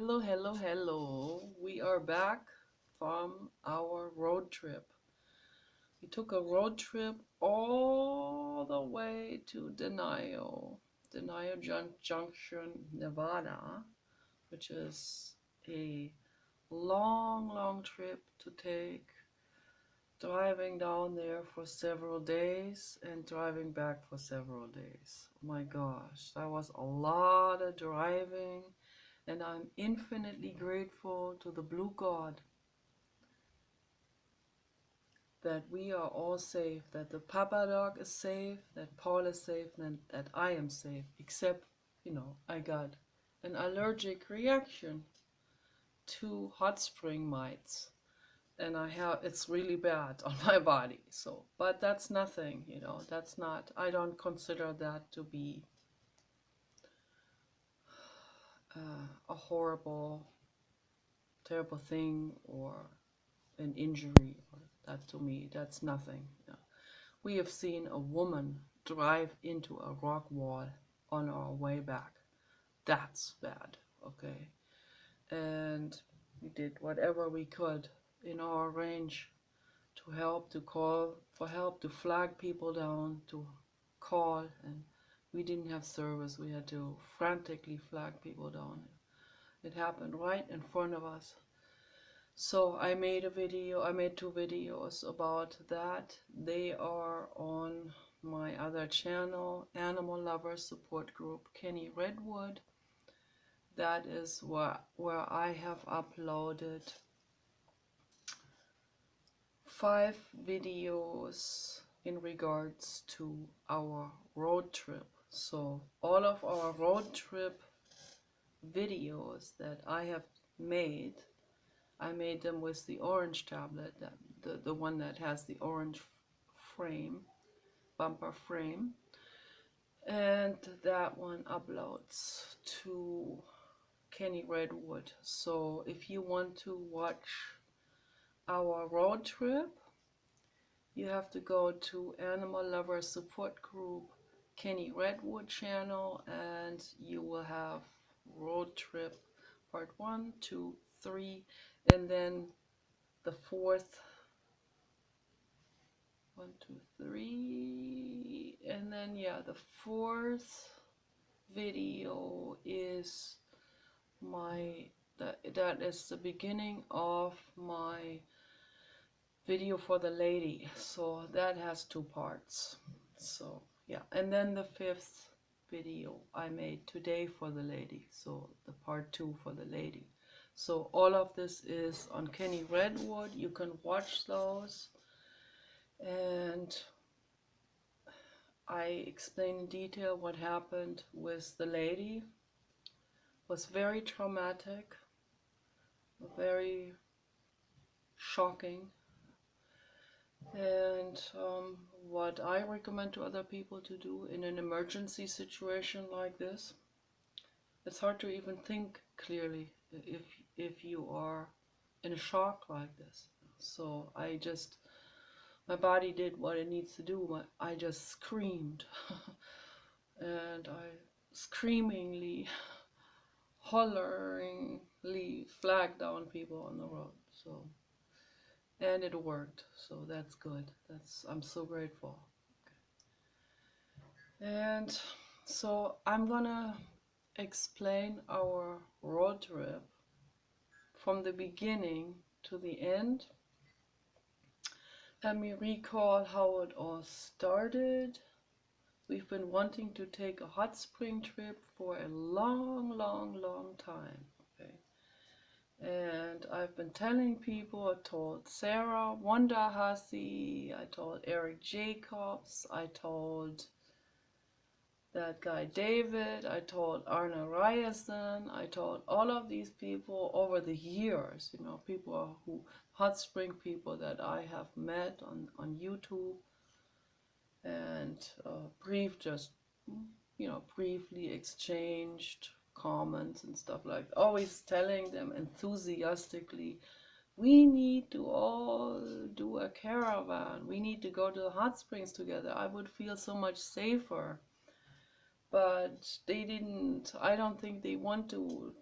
Hello, hello, hello. We are back from our road trip. We took a road trip all the way to Junction, Nevada, which is a long, long trip to take. Driving down there for several days and driving back for several days. Oh my gosh, that was a lot of driving. And I'm infinitely grateful to the Blue God that we are all safe, that the Papa Dog is safe, that Paul is safe, and that I am safe, except, I got an allergic reaction to hot spring mites. And it's really bad on my body. So, but that's nothing, I don't consider that to be a horrible, terrible thing or an injury. That to me, that's nothing. Yeah. We have seen a woman drive into a rock wall on our way back. That's bad, okay? And we did whatever we could in our range to help, to call for help, to flag people down, to call, and we didn't have service. We had to frantically flag people down. It happened right in front of us. So I made two videos about that. They are on my other channel, Animal Lovers Support Group Kenny Redwood. That is where I have uploaded 5 videos in regards to our road trip. So all of our road trip videos that I have made, I made them with the orange tablet, the one that has the orange frame, bumper frame, and that one uploads to Kenny Redwood. So if you want to watch our road trip, you have to go to Animal Lover Support Group Kenny Redwood channel, and you will have road trip part 1, 2, 3, and then the fourth 1, 2, 3, and then the fourth video is that is the beginning of my video for the lady. So that has 2 parts. So yeah, and then the 5th video I made today for the lady. So the part 2 for the lady. So all of this is on Kenny Redwood. You can watch those. And I explain in detail what happened with the lady. It was very traumatic, very shocking, and what I recommend to other people to do in an emergency situation like this. It's hard to even think clearly if you are in a shock like this. So my body did what it needs to do. I just screamed and I screamingly, holleringly flagged down people on the road. So, and it worked. So that's good. I'm so grateful. Okay. And so I'm gonna explain our road trip from the beginning to the end. Let me recall how it all started. We've been wanting to take a hot spring trip for a long, long, long time. Okay. And I've been telling people, I told Sarah Wondahasi, I told Eric Jacobs, I told that guy David, I told Arna Ryerson, I told all of these people over the years, people hot spring people that I have met on YouTube, and briefly exchanged comments and stuff like that. Always telling them enthusiastically, we need to all do a caravan. We need to go to the hot springs together. I would feel so much safer. But they didn't, I don't think they want to,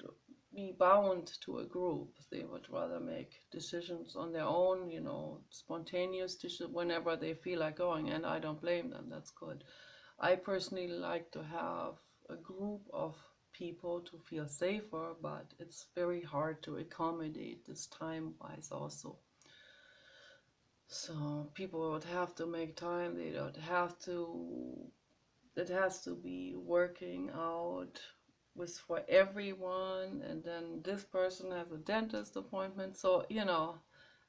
be bound to a group. They would rather make decisions on their own, you know, spontaneous decisions whenever they feel like going, and I don't blame them. That's good. I personally like to have a group of people to feel safer, but it's very hard to accommodate this time-wise also. So people would have to make time. They don't have to. It has to be working out with for everyone, and then this person has a dentist appointment. So you know,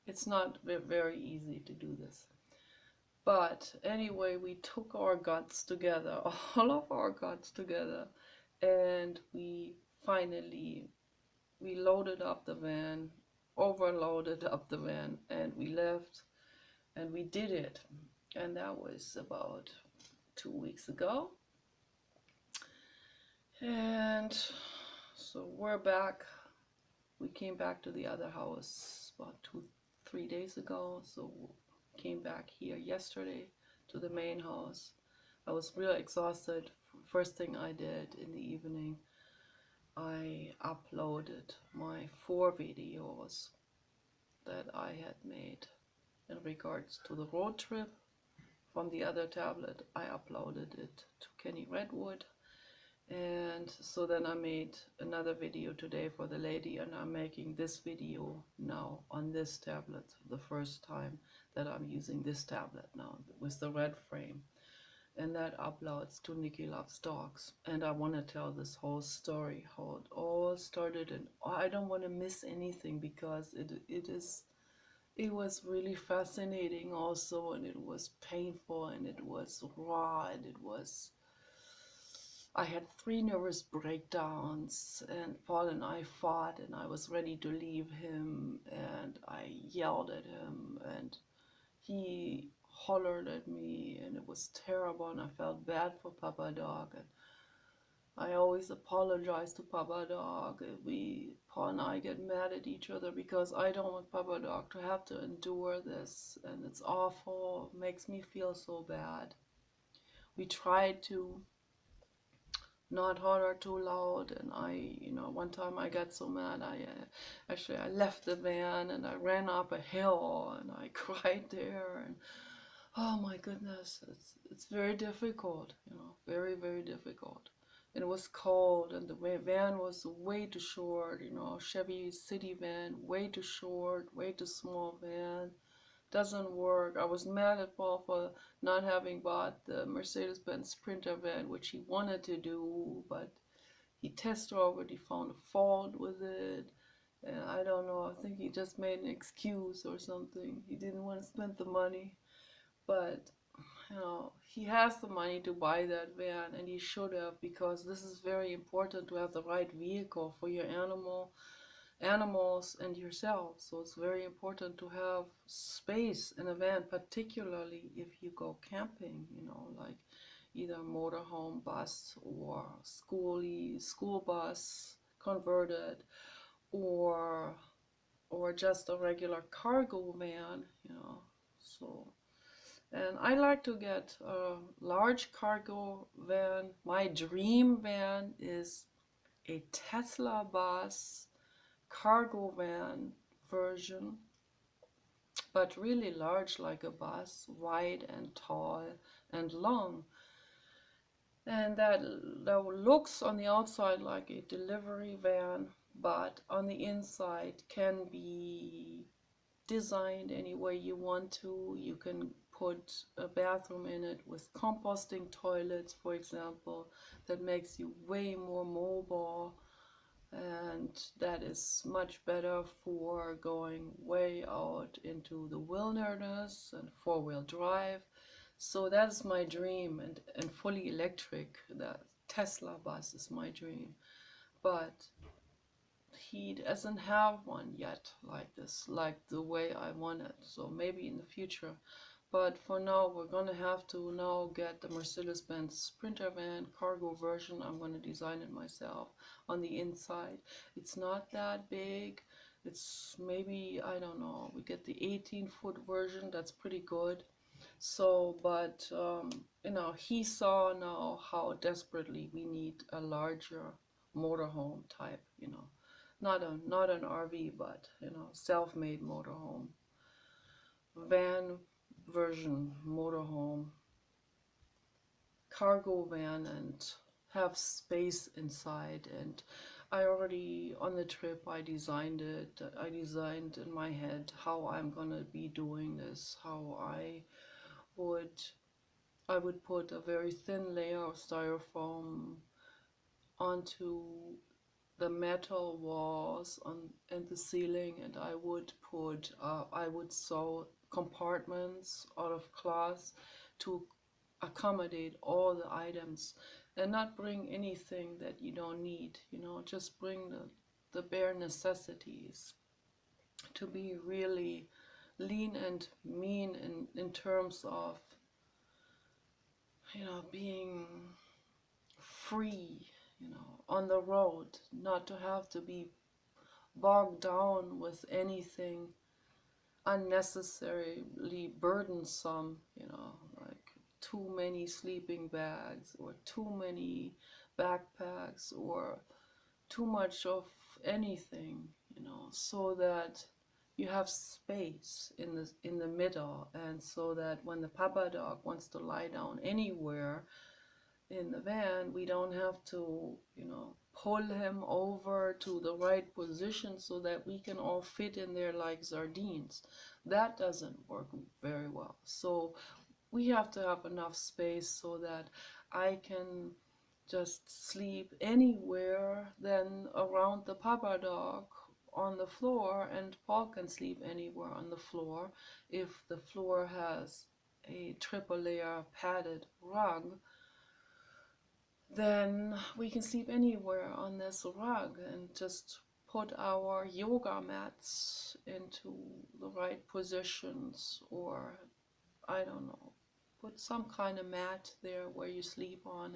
it's not very easy to do this. But anyway, we took our guts together, all of our guts together, and we loaded up the van, overloaded up the van, and we left, and we did it. And that was about 2 weeks ago. And so we're back. We came back to the other house about 3 days ago. So came back here yesterday to the main house. I was really exhausted. First thing I did in the evening, I uploaded my 4 videos that I had made in regards to the road trip. From the other tablet, I uploaded it to Kenny Redwood. And so then I made another video today for the lady, and I'm making this video now on this tablet, the first time that I'm using this tablet now with the red frame. And that uploads to Nikki Loves Dogs. And I want to tell this whole story, how it all started, and I don't want to miss anything because it was really fascinating also, and it was painful, and it was raw, and I had 3 nervous breakdowns, and Paul and I fought, and I was ready to leave him, and I yelled at him, and he hollered at me, and it was terrible, and I felt bad for Papa Dog, and I always apologize to Papa Dog. Paul and I get mad at each other because I don't want Papa Dog to have to endure this, and it's awful. It makes me feel so bad. We tried to not holler too loud, and one time I got so mad, I left the van and I ran up a hill and I cried there, and oh my goodness, it's very difficult, very, very difficult. And it was cold, and the van was way too short, Chevy City van, way too short, way too small van. Doesn't work. I was mad at Paul for not having bought the Mercedes-Benz Sprinter van, which he wanted to do, but he test drove it, he found a fault with it, and I don't know, I think he just made an excuse or something. He didn't want to spend the money, but he has the money to buy that van, and he should have, because this is very important to have the right vehicle for your animals and yourself. So it's very important to have space in a van, particularly if you go camping, like either motorhome bus or school bus converted, or just a regular cargo van, so. And I like to get a large cargo van. My dream van is a Tesla bus cargo van version, but really large, like a bus, wide and tall and long. And that looks on the outside like a delivery van, but on the inside can be designed any way you want to. You can put a bathroom in it with composting toilets, for example. That makes you way more mobile, and that is much better for going way out into the wilderness and 4-wheel drive. So that's my dream, and fully electric. The Tesla bus is my dream, but he doesn't have one yet like this, like the way I want it. So maybe in the future. But for now, we're gonna have to now get the Mercedes-Benz Sprinter van cargo version. I'm gonna design it myself on the inside. It's not that big. It's maybe, I don't know, we get the 18-foot version. That's pretty good. So, but, he saw now how desperately we need a larger motorhome type, not an RV, but self-made motorhome, van version motorhome, cargo van, and have space inside. And I already on the trip I designed it. I designed in my head how I'm gonna be doing this, how would I would put a very thin layer of styrofoam onto the metal walls and the ceiling, and I would sew compartments out of cloth to accommodate all the items, and not bring anything that you don't need, just bring the bare necessities, to be really lean and mean in terms of being free, on the road, not to have to be bogged down with anything unnecessarily burdensome, like too many sleeping bags or too many backpacks or too much of anything, so that you have space in the middle, and so that when the papa dog wants to lie down anywhere in the van, we don't have to, pull him over to the right position so that we can all fit in there like sardines. That doesn't work very well. So we have to have enough space so that I can just sleep anywhere, then around the papa dog on the floor, and Paul can sleep anywhere on the floor. If the floor has a triple layer padded rug, then we can sleep anywhere on this rug, and just put our yoga mats into the right positions, or I don't know, put some kind of mat there where you sleep on,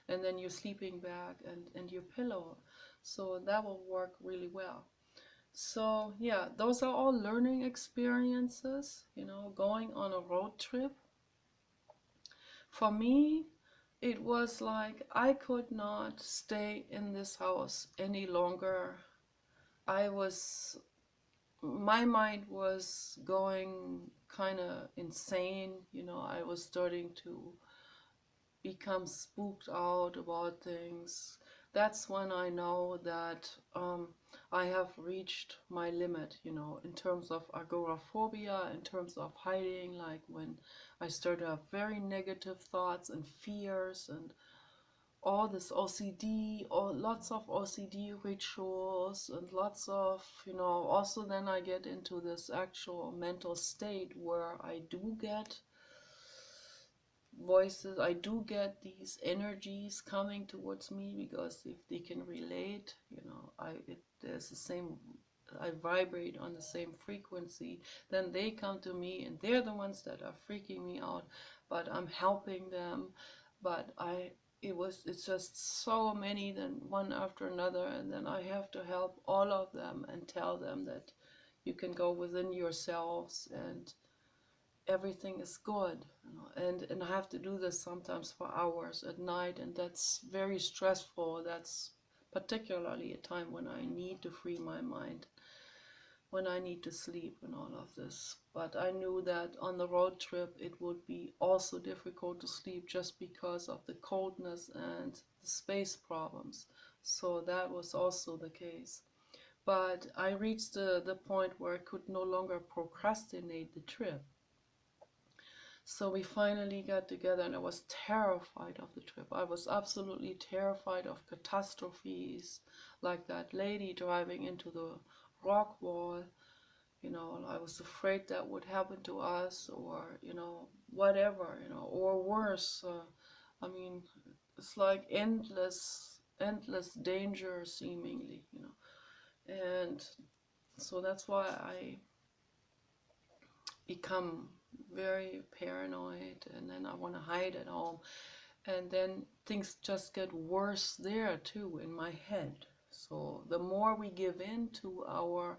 and then your sleeping bag and your pillow. So that will work really well. So yeah, those are all learning experiences, going on a road trip. For me, it was like I could not stay in this house any longer. My mind was going kind of insane, I was starting to become spooked out about things. That's when I know that I have reached my limit, in terms of agoraphobia, in terms of hiding, like when I start to have very negative thoughts and fears and all this OCD, or lots of OCD rituals, and lots of, also then I get into this actual mental state where I do get voices, I do get these energies coming towards me, because if they can relate, there's the same, I vibrate on the same frequency, then they come to me and they're the ones that are freaking me out, but I'm helping them. But it's just so many, then one after another, and then I have to help all of them and tell them that you can go within yourselves and everything is good, and I have to do this sometimes for hours at night, and that's very stressful. That's particularly a time when I need to free my mind, when I need to sleep and all of this. But I knew that on the road trip it would be also difficult to sleep, just because of the coldness and the space problems. So that was also the case. But I reached the point where I could no longer procrastinate the trip. So we finally got together, and I was terrified of the trip. I was absolutely terrified of catastrophes, like that lady driving into the rock wall. I was afraid that would happen to us, or, whatever, or worse. I mean, it's like endless danger, seemingly, And so that's why I become very paranoid, and then I want to hide at home, and then things just get worse there too in my head. So the more we give in to our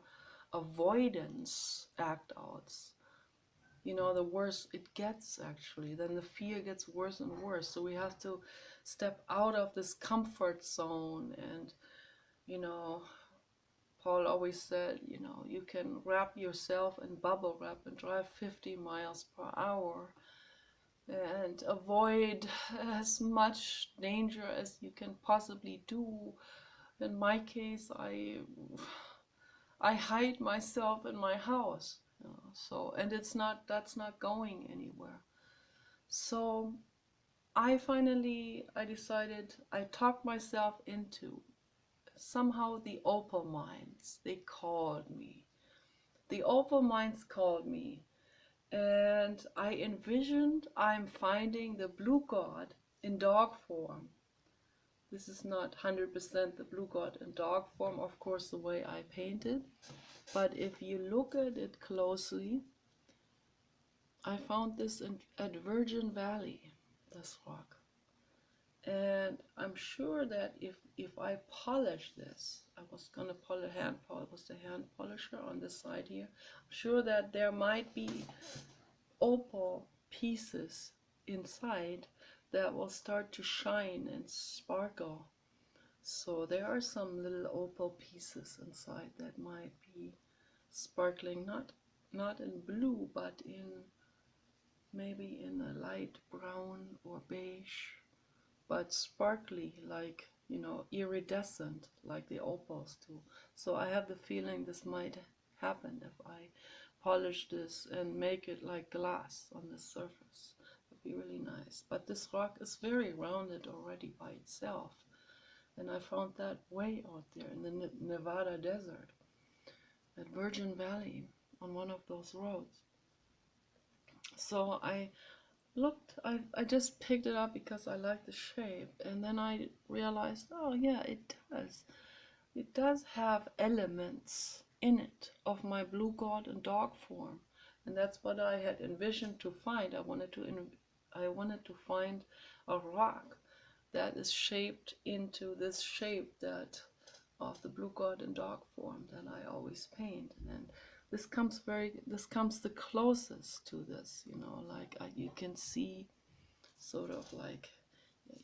avoidance act outs, the worse it gets, actually. Then the fear gets worse and worse. So we have to step out of this comfort zone and, Paul always said, you know, you can wrap yourself in bubble wrap and drive 50 miles per hour and avoid as much danger as you can possibly do. In my case, I hide myself in my house, you know, so, and that's not going anywhere. So I decided, I talked myself into somehow the opal mines. They called me. The opal mines called me, and I envisioned I'm finding the blue god in dog form. This is not 100% the blue god in dog form, of course, the way I painted. But if you look at it closely, I found this at Virgin Valley, this rock. And I'm sure that if I polish this, I was gonna polish hand polish, was the hand polisher on this side here. I'm sure that there might be opal pieces inside that will start to shine and sparkle. So there are some little opal pieces inside that might be sparkling, not in blue, but in maybe in a light brown or beige, but sparkly, like, you know, iridescent, like the opals do. So I have the feeling this might happen if I polish this and make it like glass on the surface. It'd be really nice. But this rock is very rounded already by itself. And I found that way out there in the Nevada desert, at Virgin Valley, on one of those roads. So I looked, I just picked it up because I like the shape, and then I realized, oh yeah, it does. It does have elements in it of my blue god in dog form, and that's what I had envisioned to find. I wanted to find a rock that is shaped into this shape that of the blue god in dog form that I always paint, and this comes the closest to this, you know, like you can see sort of like,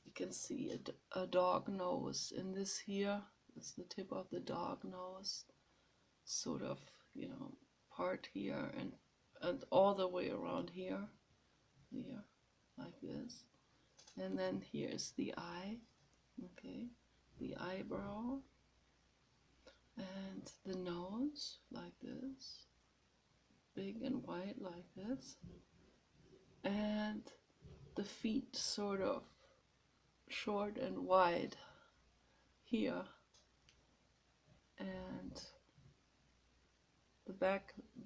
you can see a dog nose in this here. This is the tip of the dog nose, sort of, you know, part here and all the way around here, like this. And then here's the eye, okay, the eyebrow, and the nose like this, big and white like this, and the feet sort of short and wide here, and the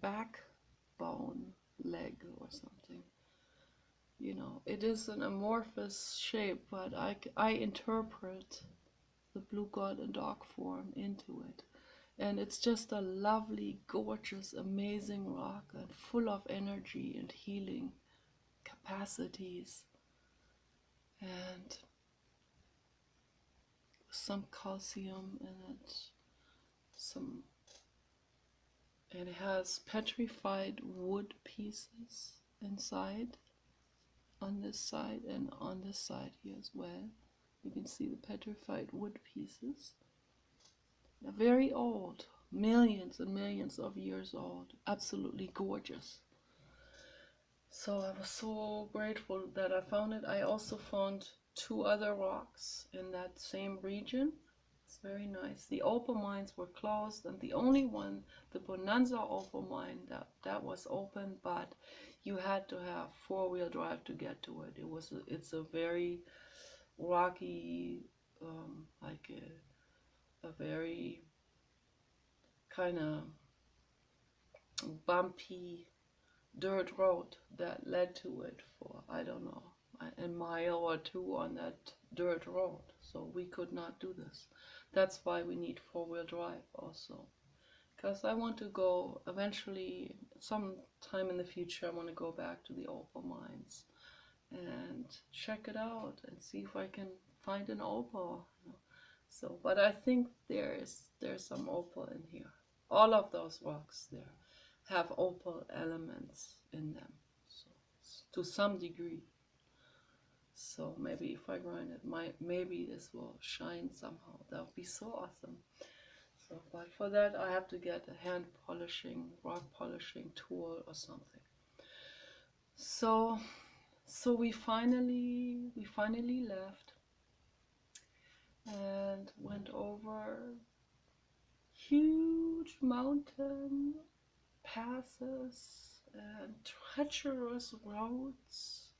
backbone leg or something. You know, it is an amorphous shape, but I interpret the blue god in dog form into it. And it's just a lovely, gorgeous, amazing rock and full of energy and healing capacities, and some calcium in it, and it has petrified wood pieces inside, on this side and on this side here as well. You can see the petrified wood pieces. They're very old, millions and millions of years old, absolutely gorgeous. So I was so grateful that I found it. I also found 2 other rocks in that same region. It's very nice. The opal mines were closed, and the only one, the Bonanza opal mine, that was open, but you had to have 4-wheel drive to get to it. It's a very rocky, like a very kind of bumpy dirt road that led to it for, I don't know, a mile or 2 on that dirt road. So we could not do this. That's why we need 4-wheel drive also. Because I want to go eventually, sometime in the future, I want to go back to the opal mines and check it out and see if I can find an opal. You know. So, but I think there's some opal in here. All of those rocks there have opal elements in them, so to some degree. So maybe if I grind it, maybe this will shine somehow. That would be so awesome. So, but for that I have to get a hand polishing, rock polishing tool or something. So we finally left and went over huge mountain passes and treacherous roads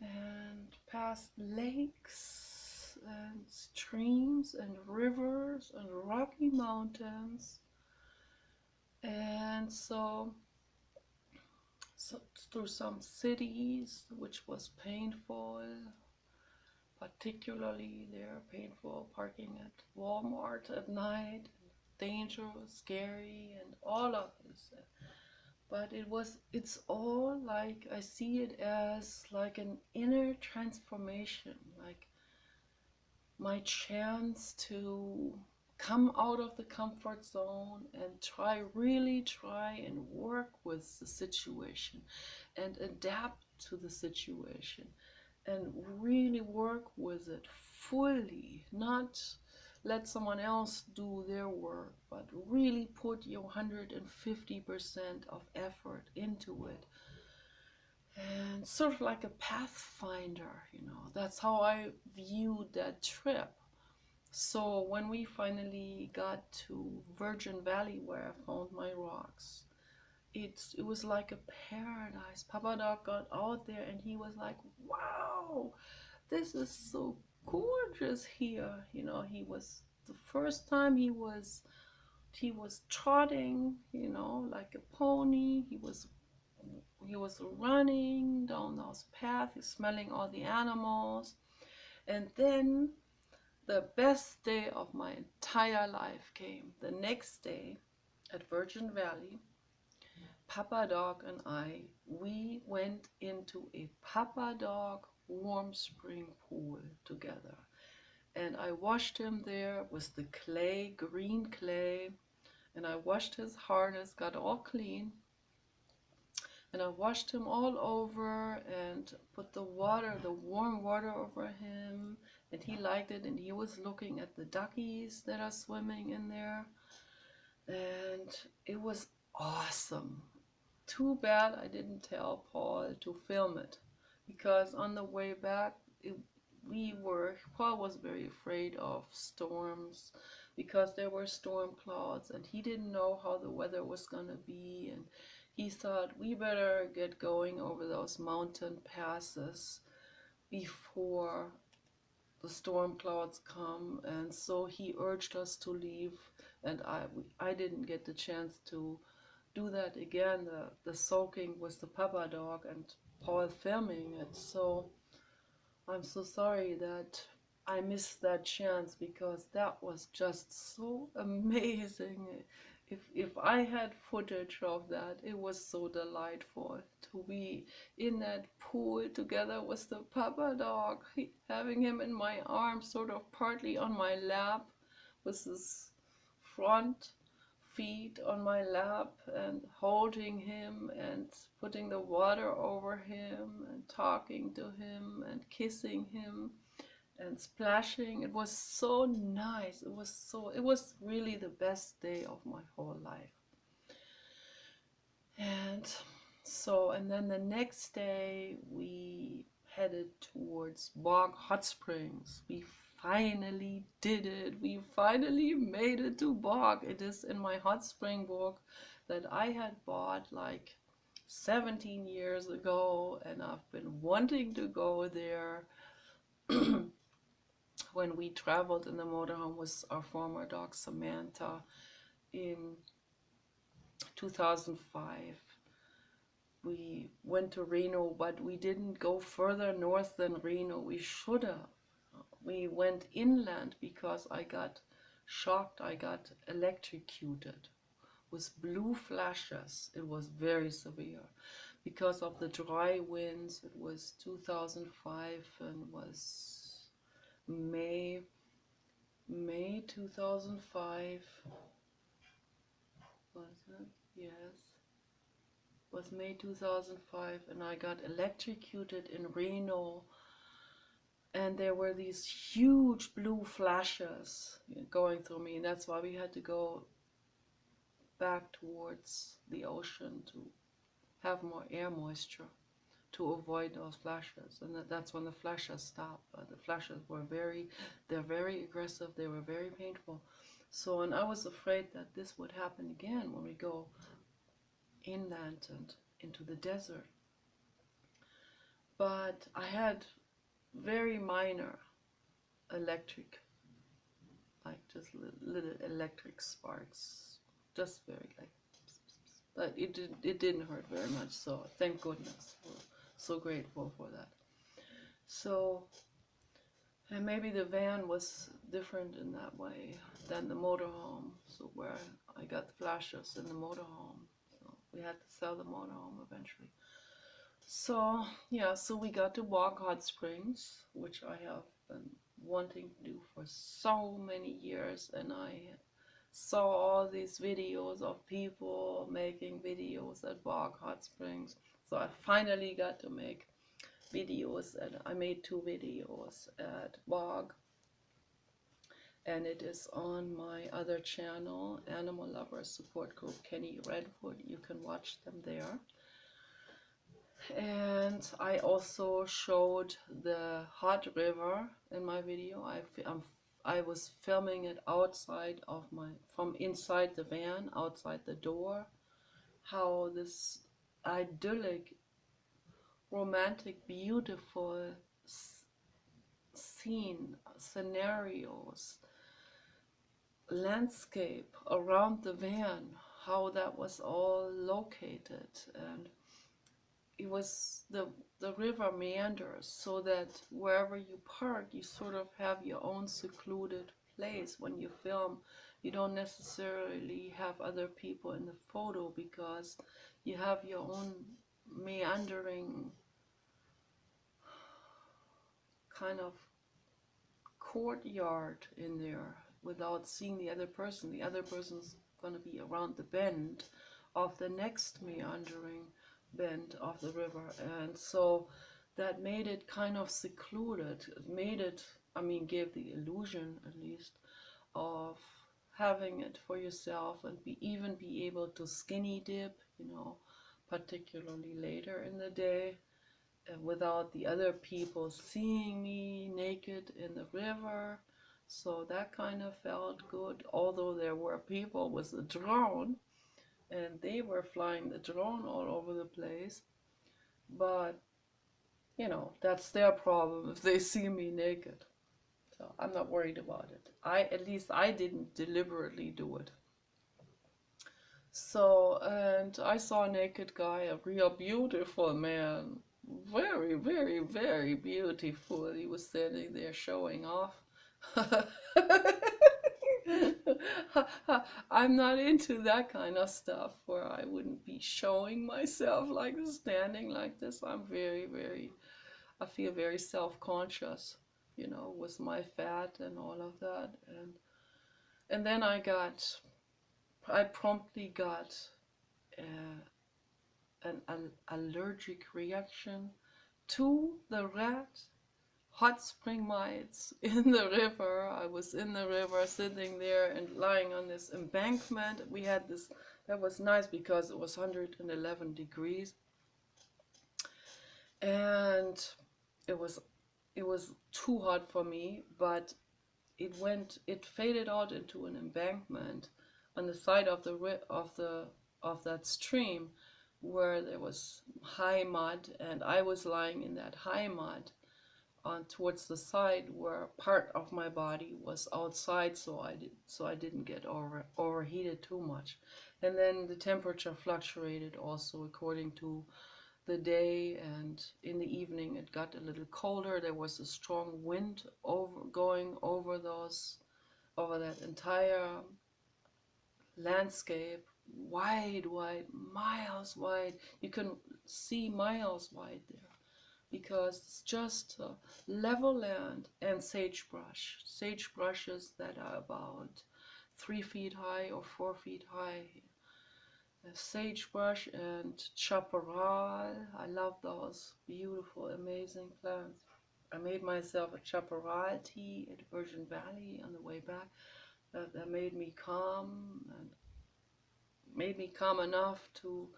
and past lakes and streams and rivers and rocky mountains, and so through some cities, which was painful, particularly there, painful parking at Walmart at night, dangerous, scary, and all of this. But it's all like, I see it as like an inner transformation, like my chance to come out of the comfort zone and really try and work with the situation and adapt to the situation and really work with it fully, not let someone else do their work, but really put your 150% of effort into it. And sort of like a pathfinder, that's how I viewed that trip. So when we finally got to Virgin Valley, where I found my rocks, it was like a paradise. Papa Dog got out there and he was like, wow, this is so gorgeous here. He was, the first time he was trotting, like a pony. He was running down those paths, he's smelling all the animals. And then the best day of my entire life came. The next day at Virgin Valley, Papa Dog and we went into a Papa Dog warm spring pool together. And I washed him there with the clay, green clay, and I washed his harness, got all clean. And I washed him all over and put the warm water over him, and he liked it, and he was looking at the duckies that are swimming in there, and it was awesome. Too bad I didn't tell Paul to film it, because on the way back, Paul was very afraid of storms, because there were storm clouds, and he didn't know how the weather was gonna be, and he thought we better get going over those mountain passes before the storm clouds come, and so he urged us to leave, and I didn't get the chance to do that again, the soaking with the Papa Dog and Paul filming it. So I'm so sorry that I missed that chance, because that was just so amazing. If I had footage of that, it was so delightful to be in that pool together with the Papa Dog, having him in my arms, sort of partly on my lap, with his front feet on my lap, and holding him and putting the water over him and talking to him and kissing him and splashing. It was so nice. It was really the best day of my whole life. And then the next day we headed towards Bog Hot Springs. We finally did it. We finally made it to Bog. It is in my hot spring book that I had bought like 17 years ago, and I've been wanting to go there. When we traveled in the motorhome with our former dog Samantha in 2005, we went to Reno, but we didn't go further north than Reno. We should have. We went inland because I got shocked. I got electrocuted with blue flashes. It was very severe because of the dry winds. It was 2005 and was May 2005, was it? Yes, it was May 2005, and I got electrocuted in Reno and there were these huge blue flashes going through me, and that's why we had to go back towards the ocean to have more air moisture to avoid those flashes. And that's when the flashes stopped. The flashes were they're very aggressive, they were very painful. So, and I was afraid that this would happen again when we go inland and into the desert. But I had very minor electric, like just little electric sparks, just very like, but it didn't hurt very much. So thank goodness, we're so grateful for that. So, and maybe the van was different in that way than the motorhome. So where I got the flashes in the motorhome, so we had to sell the motorhome eventually. So yeah, so we got to Bog Hot Springs, which I have been wanting to do for so many years, and I saw all these videos of people making videos at Bog Hot Springs. So I finally got to make videos, and I made 2 videos at Bog, and it is on my other channel, Animal Lovers Support Group Kenny Redwood. You can watch them there. And I also showed the hot river in my video. I was filming it outside of from inside the van, outside the door, how this idyllic, romantic, beautiful scenarios, landscape around the van, how that was all located. And it was the river meanders, so that wherever you park, you sort of have your own secluded place. When you film, you don't necessarily have other people in the photo, because you have your own meandering kind of courtyard in there without seeing the other person. The other person's going to be around the bend of the next meandering bend of the river, and so that made it kind of secluded. It made it, I mean, gave the illusion at least of having it for yourself, and even be able to skinny dip, particularly later in the day, without the other people seeing me naked in the river. So that kind of felt good, although there were people with a drone, and they were flying the drone all over the place. But, that's their problem if they see me naked. So I'm not worried about it. At least I didn't deliberately do it. So, and I saw a naked guy, a real beautiful man. Very, very, very beautiful. He was standing there showing off. I'm not into that kind of stuff where I wouldn't be showing myself, like standing like this. I feel very self-conscious, with my fat and all of that. And then I promptly got an allergic reaction to the rat hot spring mites in the river. I was in the river, sitting there and lying on this embankment. We had this, that was nice because it was 111 degrees, and it was too hot for me, but it faded out into an embankment on the side of that stream, where there was high mud, and I was lying in that high mud towards the side where part of my body was outside, so I didn't get overheated too much. And then the temperature fluctuated also according to the day, and in the evening it got a little colder. There was a strong wind going over that entire landscape, wide, miles wide. You can see miles wide there, because it's just level land and sagebrush. Sagebrushes that are about 3 feet high or 4 feet high. Sagebrush and chaparral. I love those beautiful, amazing plants. I made myself a chaparral tea at Virgin Valley on the way back. That made me calm and made me calm enough to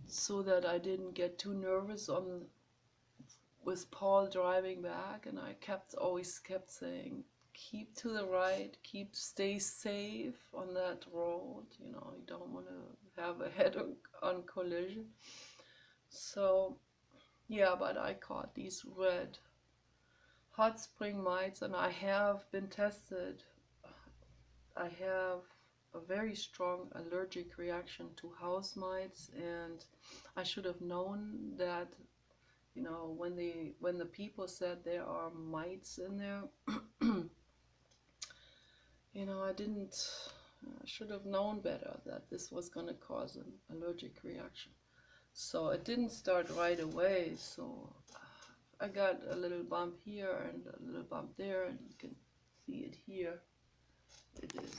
so that I didn't get too nervous on with Paul driving back. And I always kept saying, keep to the right, stay safe on that road. You know, you don't want to have a head-on collision. So yeah, but I caught these red hot spring mites, and I have been tested. I have a very strong allergic reaction to house mites, and I should have known that, you know, when the people said there are mites in there, you know, I should have known better that this was going to cause an allergic reaction. So it didn't start right away, so I got a little bump here and a little bump there, and you can see it here. It is,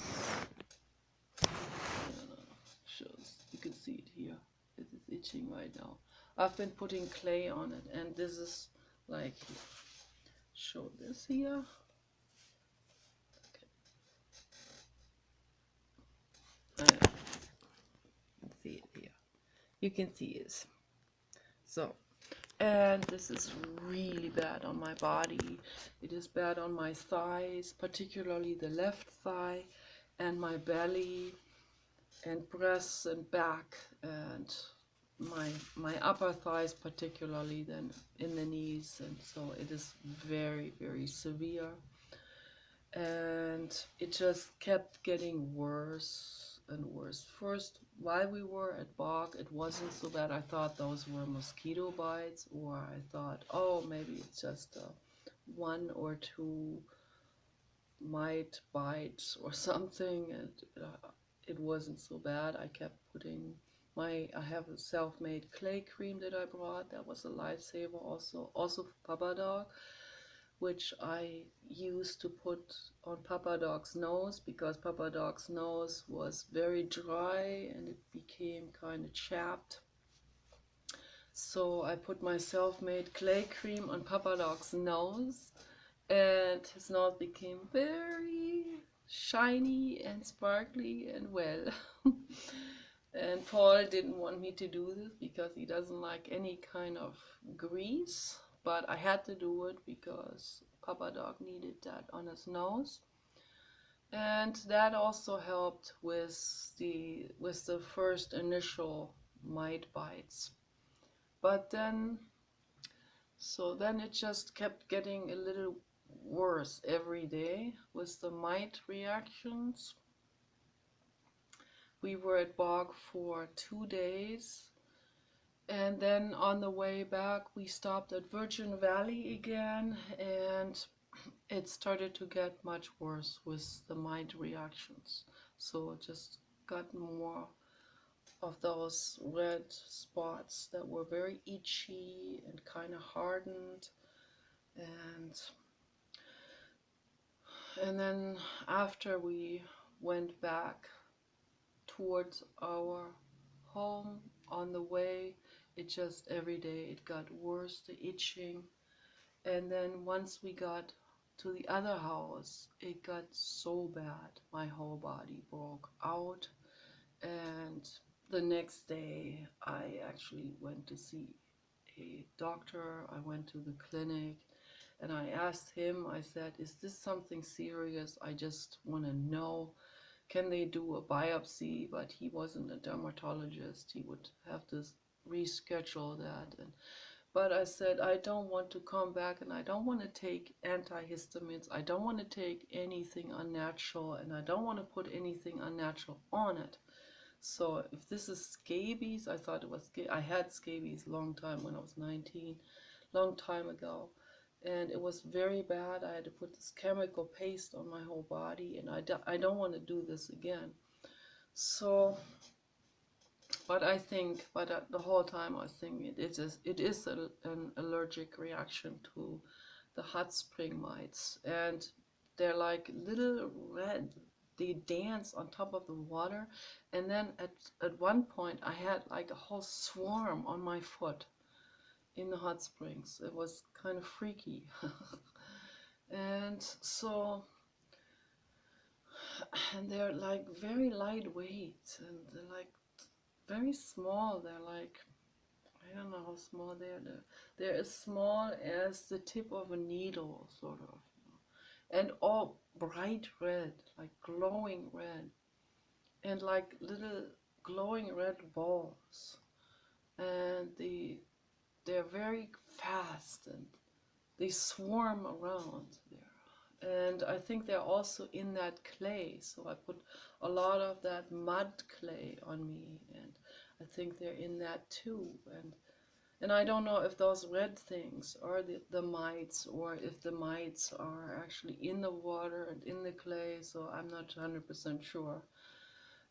shows, you can see it here. It is itching right now. I've been putting clay on it, and this is like, show this here. Okay. You can see it here. You can see it. So, and this is really bad on my body. It is bad on my thighs, particularly the left thigh, and my belly, and breasts and back, and my upper thighs, particularly then in the knees. And so it is very, very severe, and it just kept getting worse and worse. First, while we were at Bog, it wasn't so bad. I thought those were mosquito bites, or I thought, oh, maybe it's just one or two mite bites or something, and it wasn't so bad. I kept putting I have a self-made clay cream that I brought. That was a lifesaver also for Papa Dog, which I used to put on Papa Dog's nose, because Papa Dog's nose was very dry and it became kind of chapped. So I put my self-made clay cream on Papa Dog's nose, and his nose became very shiny and sparkly and well. And Paul didn't want me to do this because he doesn't like any kind of grease, but I had to do it because Papa Dog needed that on his nose. And that also helped with the first initial mite bites. But then it just kept getting a little worse every day with the mite reactions. We were at Bog for 2 days, and then on the way back we stopped at Virgin Valley again, and it started to get much worse with the mite reactions. So it just got more of those red spots that were very itchy and kind of hardened. And then after we went back towards our home, on the way, it just every day it got worse, the itching. And then once we got to the other house, it got so bad, my whole body broke out. And the next day I actually went to see a doctor. I went to the clinic, and I asked him, I said, is this something serious? I just want to know, can they do a biopsy? But he wasn't a dermatologist. He would have to reschedule that. But I said, I don't want to come back, and I don't want to take antihistamines. I don't want to take anything unnatural, and I don't want to put anything unnatural on it. So if this is scabies, I thought it was, I had scabies long time when I was 19, long time ago. And it was very bad. I had to put this chemical paste on my whole body, and I don't want to do this again. So, but the whole time I was thinking it is an allergic reaction to the hot spring mites, and they're like little red. They dance on top of the water, and then at one point I had like a whole swarm on my foot. in the hot springs. It was kind of freaky. And so, and they're like very lightweight, and they're like very small. They're like, I don't know how small they are. They're as small as the tip of a needle, sort of. And all bright red, like glowing red, and like little glowing red balls. And they're very fast, and they swarm around there. And I think they're also in that clay, so I put a lot of that mud clay on me, and I think they're in that too. And I don't know if those red things are the mites, or if the mites are actually in the water and in the clay, so I'm not 100% sure.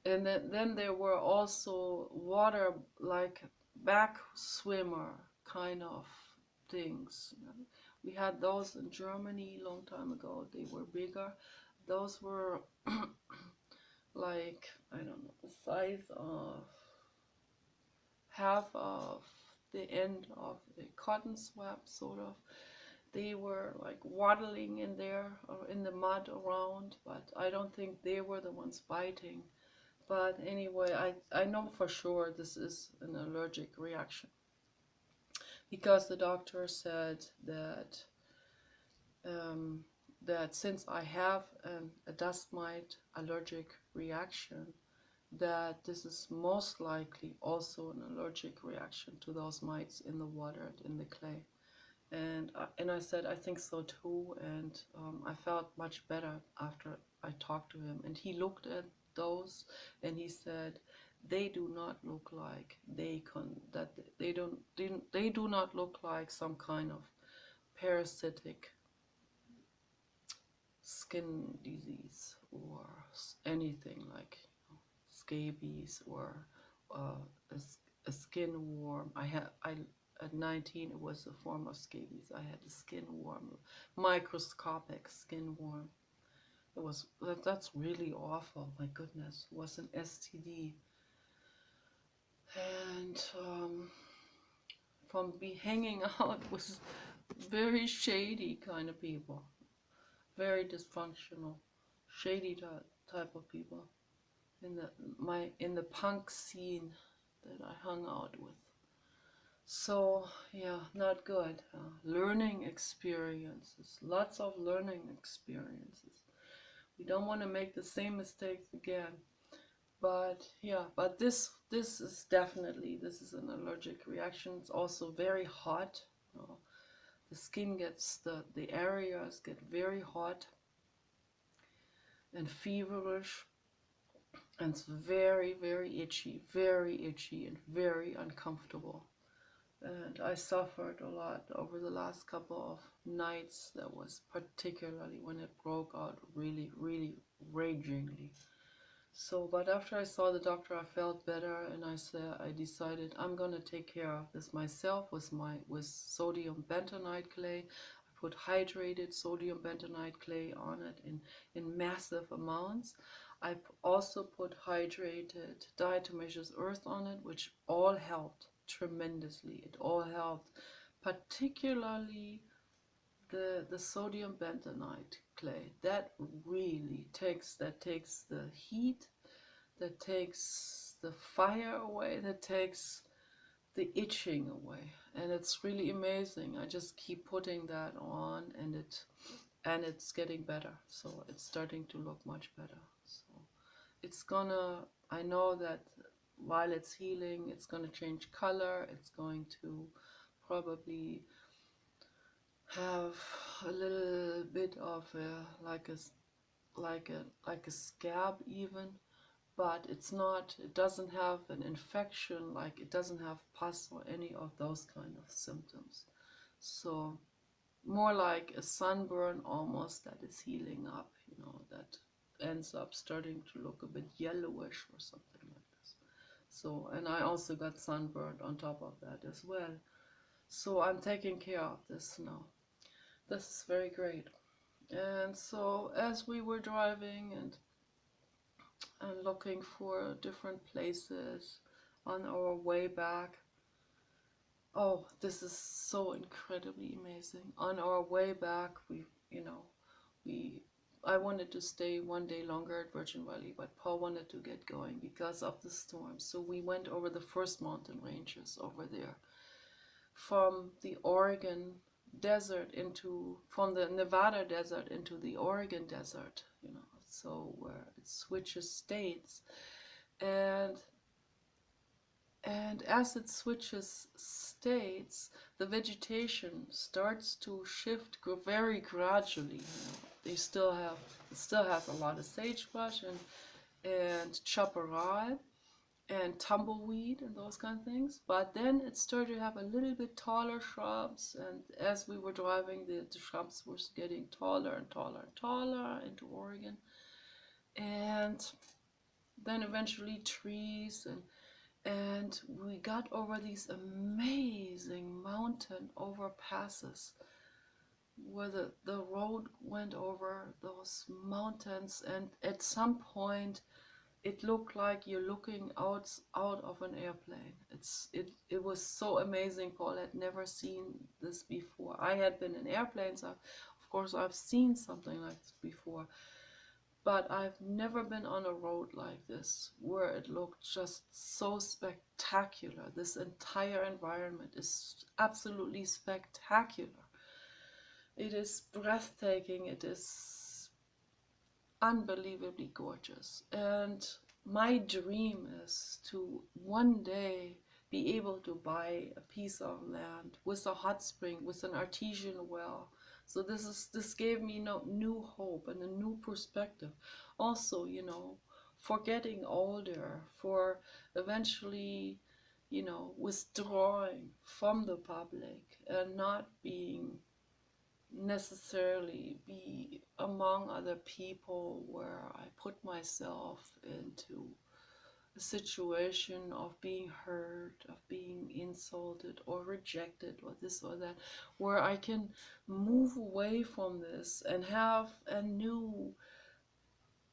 And then there were also water, like back swimmer kind of things. We had those in Germany a long time ago. They were bigger. Those were like, I don't know, the size of half of the end of a cotton swab, sort of. They were like waddling in there or in the mud around, but I don't think they were the ones biting. But anyway, I know for sure this is an allergic reaction, because the doctor said that that since I have a dust mite allergic reaction, that this is most likely also an allergic reaction to those mites in the water and in the clay. And I said, I think so too, and I felt much better after I talked to him. And he looked at those, and he said, they do not look like they do not look like some kind of parasitic skin disease or anything like scabies or a skin worm. I at 19 it was a form of scabies. I had a skin worm, microscopic skin worm. It was that's really awful. My goodness, it was an STD, and from be hanging out with very shady kind of people, very dysfunctional, shady type of people in the punk scene that I hung out with. So yeah, not good. Learning experiences, lots of learning experiences. We don't want to make the same mistakes again. But yeah, but this is definitely, this is an allergic reaction. It's also very hot. The skin gets the areas get very hot and feverish, and it's very, very itchy and very uncomfortable. And I suffered a lot over the last couple of nights. That was particularly when it broke out really, really ragingly. So, but after I saw the doctor, I felt better, and I decided I'm gonna take care of this myself with sodium bentonite clay. I put hydrated sodium bentonite clay on it in massive amounts. I also put hydrated diatomaceous earth on it, which all helped tremendously. It all helped, particularly the sodium bentonite clay. That really takes the heat, that takes the fire away, that takes the itching away, and it's really amazing. I just keep putting that on, and it's getting better. So it's starting to look much better. So it's gonna, I know that while it's healing, it's gonna change color. It's going to probably have a little bit of like a scab even, but it doesn't have an infection, like it doesn't have pus or any of those kind of symptoms. So more like a sunburn almost that is healing up, that ends up starting to look a bit yellowish or something like this. So, and I also got sunburned on top of that as well. So I'm taking care of this now. This is very great. And so as we were driving and looking for different places on our way back, Oh, this is so incredibly amazing. On our way back, you know, we, I wanted to stay one day longer at Virgin Valley, but Paul wanted to get going because of the storm. So we went over the first mountain ranges over there, from the Oregon desert from the Nevada desert into the Oregon desert, so where it switches states. And And as it switches states, the vegetation starts to shift very gradually. They still have it still has a lot of sagebrush and chaparral and tumbleweed and those kind of things. But then it started to have a little bit taller shrubs, and as we were driving, the shrubs were getting taller and taller and taller into Oregon, and then eventually trees and we got over these amazing mountain overpasses where the road went over those mountains, and at some point it looked like you're looking out of an airplane. It was so amazing. Paul had never seen this before. I had been in airplanes. Of course I've seen something like this before, but I've never been on a road like this where it looked just so spectacular. This entire environment is absolutely spectacular. It is breathtaking. It is unbelievably gorgeous. And my dream is to one day be able to buy a piece of land with a hot spring, with an artesian well. So this gave me new hope and a new perspective. Also, for getting older, for eventually, withdrawing from the public and not being necessarily be among other people where I put myself into a situation of being hurt, of being insulted or rejected or this or that, where I can move away from this and have a new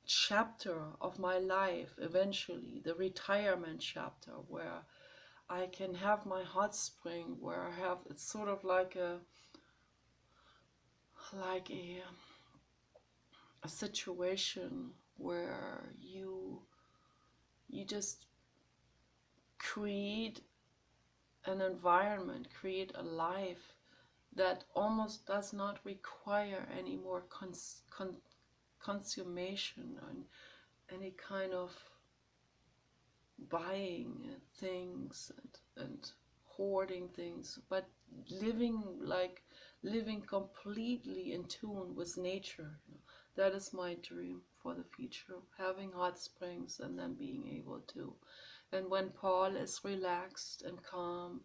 chapter of my life, eventually the retirement chapter, where I can have my hot spring, where I have, it's sort of like a situation where you just create an environment, create a life that almost does not require any more consummation and any kind of buying things and hoarding things, but living completely in tune with nature. That is my dream for the future, having hot springs and then being able to. And when Paul is relaxed and calm,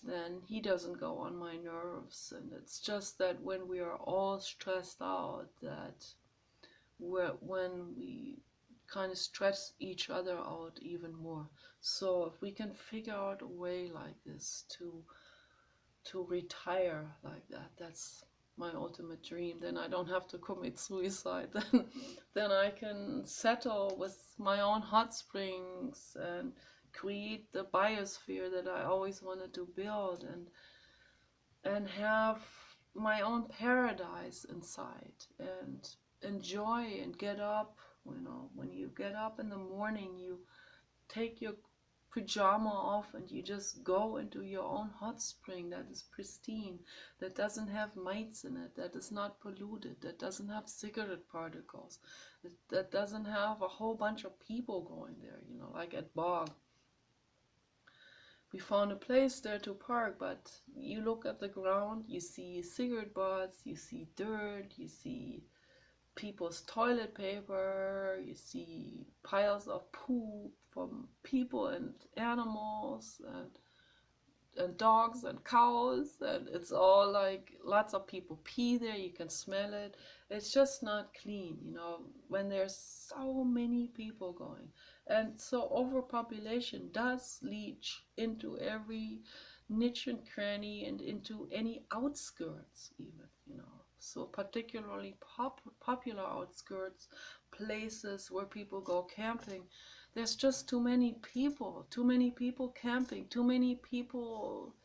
then he doesn't go on my nerves. And it's just that when we are all stressed out, when we kind of stress each other out even more. So if we can figure out a way like this to retire like that, that's my ultimate dream. Then I don't have to commit suicide. Then I can settle with my own hot springs and create the biosphere that I always wanted to build, and have my own paradise inside and enjoy and get up. When you get up in the morning, you take your pajama off and you just go into your own hot spring that is pristine, that doesn't have mites in it, that is not polluted, that doesn't have cigarette particles, that doesn't have a whole bunch of people going there, like at Bog. We found a place there to park, but you look at the ground, you see cigarette butts, you see dirt, you see people's toilet paper, you see piles of poop from people and animals and dogs and cows, and it's all like lots of people pee there, you can smell it. It's just not clean, when there's so many people going. And so overpopulation does leach into every niche and cranny and into any outskirts even, so particularly popular outskirts, places where people go camping. There's just too many people camping, too many people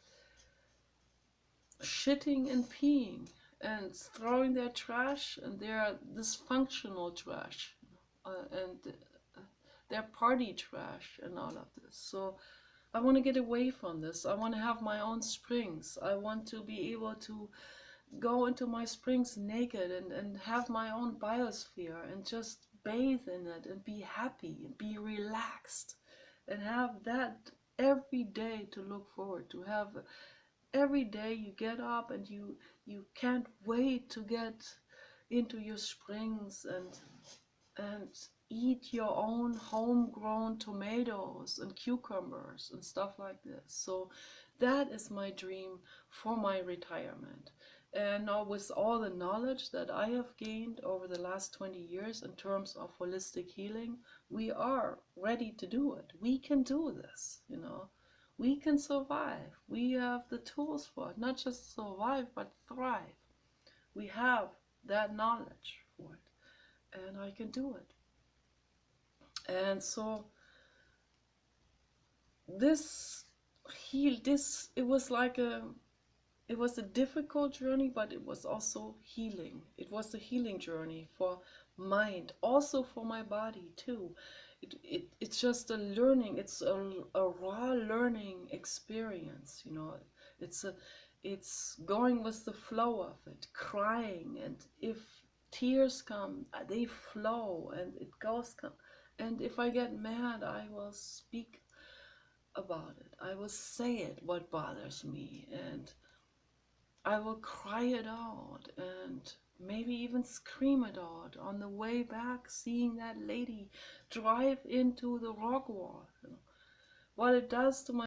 shitting and peeing and throwing their trash, and their dysfunctional trash, and their party trash and all of this. So I want to get away from this. I want to have my own springs. I want to be able to go into my springs naked and have my own biosphere and just bathe in it and be happy and be relaxed and have that every day to look forward to. Have every day you get up and you can't wait to get into your springs and eat your own homegrown tomatoes and cucumbers and stuff like this. So that is my dream for my retirement. And now, with all the knowledge that I have gained over the last 20 years in terms of holistic healing, we are ready to do it. We can do this, you know. We can survive. We have the tools for it. Not just survive, but thrive. We have that knowledge for it. And I can do it. And so this it was like it was a difficult journey, but it was also healing. It was a healing journey for mind, also for my body too. It's just a learning. It's a raw learning experience, you know. It's a it's going with the flow of it, crying, and if tears come, they flow, and it goes. And if I get mad, I will speak about it. I will say it, what bothers me, and I will cry it out and maybe even scream it out on the way back, seeing that lady drive into the rock wall. What it does to my